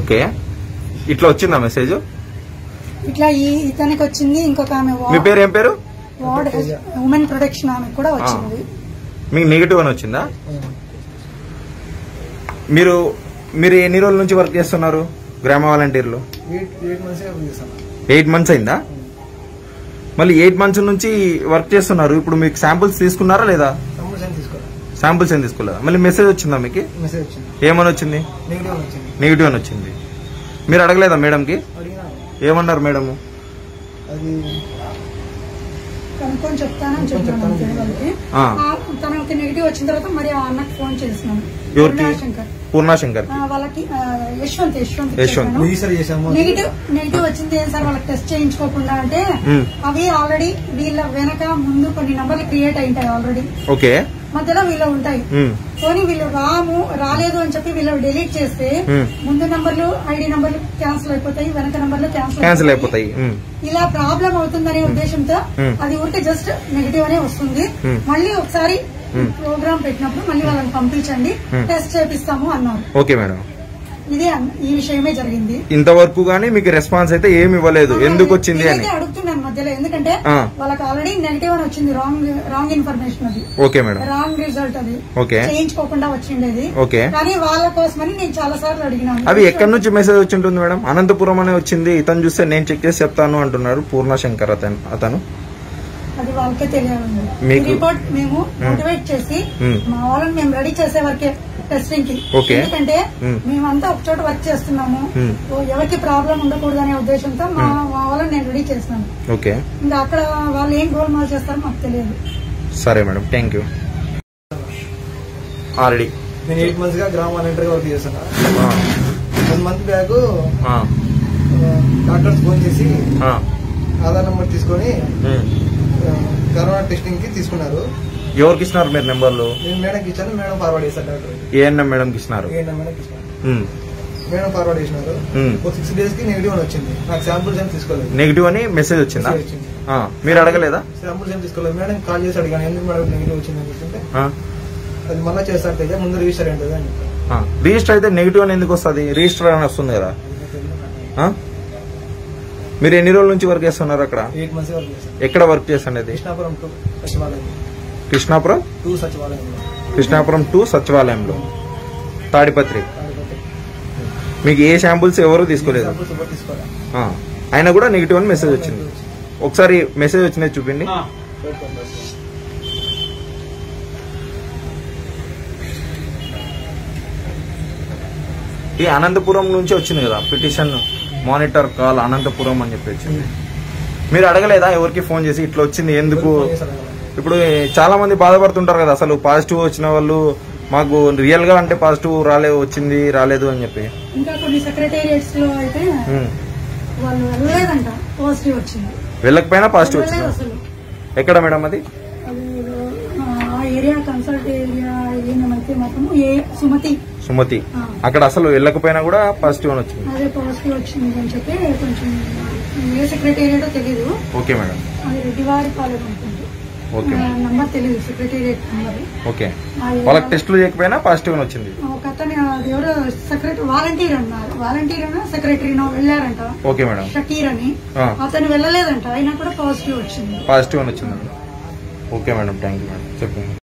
Okay, ఇట్లా వచ్చిందా message? ఇట్లా ఇతనికి వచ్చింది. ఇంకొక ఆమె మీ పేరు ఏం పేరు? వార్డ్ ఉమెన్ ప్రొటెక్షన్ ఆమె కూడా వచ్చింది. మీకు నెగిటివ్ అని వచ్చిందా? మీరు ఎన్ని రోజుల నుంచి వర్క్ చేస్తున్నారు గ్రామ వాలంటీర్లు? 8 months అయిందా? మళ్ళీ 8 months నుంచి వర్క్ చేస్తున్నారు. ఇప్పుడు మీకు శాంపుల్స్ తీసుకున్నారా లేదా? శాంపుల్స్ ఏం తీసుకోలేదా? మళ్ళీ మెసేజ్ వచ్చిందా మీకు? ఏమని వచ్చింది? నెగిటివ్ అని వచ్చింది. మీరు అడగలేదా మేడంకి? ఏమన్నారు మేడము? కనుక్కొని చెప్తానని చెప్పాను. తనకి నెగిటివ్ వచ్చిన తర్వాత మరి ఆ అన్నకి ఫోన్ చేసినాను. పూర్ణశంకర్ వాళ్ళకి యశ్వంత్ నెగిటివ్ వచ్చింది. ఏం సార్ వాళ్ళకి టెస్ట్ చేయించుకోకుండా అంటే అవి ఆల్రెడీ వీళ్ళ వెనక ముందు కొన్ని నంబర్లు క్రియేట్ అయింటాయి ఆల్రెడీ. ఓకే, మధ్యలో వీళ్ళు ఉంటాయి. పోనీ వీళ్ళు రాలేదు అని చెప్పి వీళ్ళు డిలీట్ చేస్తే ముందు నంబర్లు ఐడి నంబర్లు క్యాన్సిల్ అయిపోతాయి, వెనక నంబర్లు క్యాన్సిల్ అయిపోతాయి. ఇలా ప్రాబ్లం అవుతుందనే ఉద్దేశంతో అది ఊరికే జస్ట్ నెగిటివ్ అనే వస్తుంది. మళ్ళీ ఒకసారి ప్రోగ్రామ్ పెట్టినప్పుడు మళ్ళీ వాళ్ళని పంపించండి, టెస్ట్ చేపిస్తాము అన్నారు. ఓకే మేడం, ఇదే ఈ విషయమే జరిగింది. ఇంతవరకు గానీ మీకు రెస్పాన్స్ అయితే ఏమి ఇవ్వలేదు. ఎందుకు వచ్చింది అని అడుగుతున్నాను మధ్యలో, ఎందుకంటే వాళ్ళకి ఆల్రెడీ నెగిటివ్ అని వచ్చింది. రాంగ్ ఇన్ఫర్మేషన్ అది. ఓకే మేడం, రాంగ్ రిజల్ట్ అది. ఓకే, చేయించుకోకుండా వచ్చిండేది. ఓకే, కానీ వాళ్ళ కోసమని నేను చాలా సార్లు అడిగినాను. అవి ఎక్కడి నుంచి మెసేజ్ వచ్చి ఉంటుంది మేడం? అనంతపురం అనే వచ్చింది. ఇతను చూస్తే నేను చెక్ చేసి చెప్తాను అంటున్నారు పూర్ణశంకర్ అతను. అది వాళ్ళకే తెలియాలి. రిపోర్ట్ మేము మోటివేట్ చేసి మా వాళ్ళని మేము రెడీ చేసే వరకే టెస్టింగ్ కి. ఎందుకంటే మేమంతా ఒక చోట వర్క్ చేస్తున్నాము, ఎవరికి ప్రాబ్లం ఉండకూడదు అనే ఉద్దేశంతో మా వాళ్ళని నేను రెడీ చేసినాను. ఓకే, ఇంకా అక్కడ వాళ్ళు ఏం గోల్ మాల్ చేస్తారో మాకు తెలియదు. సరే మేడం, థ్యాంక్ యూ. ఆల్రెడీ నేను 8 months గా గ్రామ వాలంటీర్ వర్క్ చేస్తున్నా. 1 month బ్యాక్ డాక్టర్స్ ఫోన్ చేసి ఆధార్ నెంబర్ తీసుకొని కరోనా టెస్టింగ్ కి తీసుకున్నారు. ఎవరికి ఇస్తున్నారు మీరు నెంబర్లు? నేను మేడంకి ఇచ్చాను, మేడం ఫార్వర్డ్ చేశారు. డాక్టర్ ఏఎన్ఎం మేడంకి ఇస్తున్నారు. మేడం ఫార్వర్డ్ చేసినారు. 6 days కి నెగిటివ్ అని వచ్చింది. నాకు శాంపుల్స్ ఏం తీసుకోలేదు. నెగిటివ్ అని మెసేజ్ వచ్చిందా? మీరు అడగలేదా? శాంపుల్స్ ఏం తీసుకోలేదు. మేడం కాల్ చేసి అడిగాను, ఎందుకు మేడం నెగిటివ్ వచ్చింది అని చెప్తుంటే అది మళ్ళీ చేస్తారు కదా, ముందు రిజిస్టర్ ఏంటది అని. రిజిస్టర్ అయితే నెగిటివ్ అని ఎందుకు వస్తుంది? రిజిస్టర్ అని వస్తుంది కదా. మీరు ఎన్ని రోజుల నుంచి వర్క్ చేస్తున్నారు అక్కడ? 8 months వర్క్ చేస్తాను. ఎక్కడ వర్క్ చేస్తున్నది? కృష్ణాపురం 2 సచివాలయం. కృష్ణాపురం 2 సచివాలయంలో తాడిపత్రి. మీకు ఏ శాంపుల్స్ ఎవరు తీసుకోలేదు? అయినా కూడా నెగిటివ్ అని మెసేజ్ వచ్చింది. ఒకసారి మెసేజ్ వచ్చినది చూపిండి. ఈ అనంతపురం నుంచి వచ్చింది కదా పిటిషన్, మానిటర్ కాల్ అనంతపురం అని చెప్పి వచ్చింది. మీరు అడగలేదా ఎవరికి ఫోన్ చేసి ఇట్లా వచ్చింది ఎందుకు? ఇప్పుడు చాలా మంది బాధపడుతుంటారు కదా, అసలు పాజిటివ్ వచ్చిన వాళ్ళు మాకు రియల్ గా అంటే పాజిటివ్ వచ్చింది రాలేదు అని చెప్పి. ఇంకా కొన్ని సెక్రటేరియట్స్ లో అయితే వాళ్ళు వెళ్ళలేదంట, పాజిటివ్ వచ్చింది. వెళ్ళకపోయినా పాజిటివ్ వచ్చింది. ఎక్కడ మేడం అది? ఏరియా కన్సల్ట్ ఏరియా ఏమైతే మాత్రం సుమతి అక్కడ అసలు వెళ్ళకపోయినా కూడా పాజిటివ్ అని వచ్చింది. అదే పాజిటివ్ వచ్చింది అని చెప్పి కొంచెం ఏ సెక్రటేరియట్ తెలియదు. ఓకే మేడం, అది రెడ్డివారి పాలెం ఉంటుంది. నంబర్ తెలియదు సెక్రటేరియట్ నంబర్. ఓకే, వాళ్ళకి టెస్టులు చేయకపోయినా పాజిటివ్ అని వచ్చింది. ఒక అతను ఎవరో వాలంటీర్ అన్నారు, వాలంటీర్ సెక్రటరీనో వెళ్ళారంట. ఓకే మేడం, షకీర్ అని అతను వెళ్ళలేదంట, అయినా కూడా పాజిటివ్ వచ్చింది. పాజిటివ్ అని వచ్చిందండి. Okay madam, thank you madam, చెప్పండి.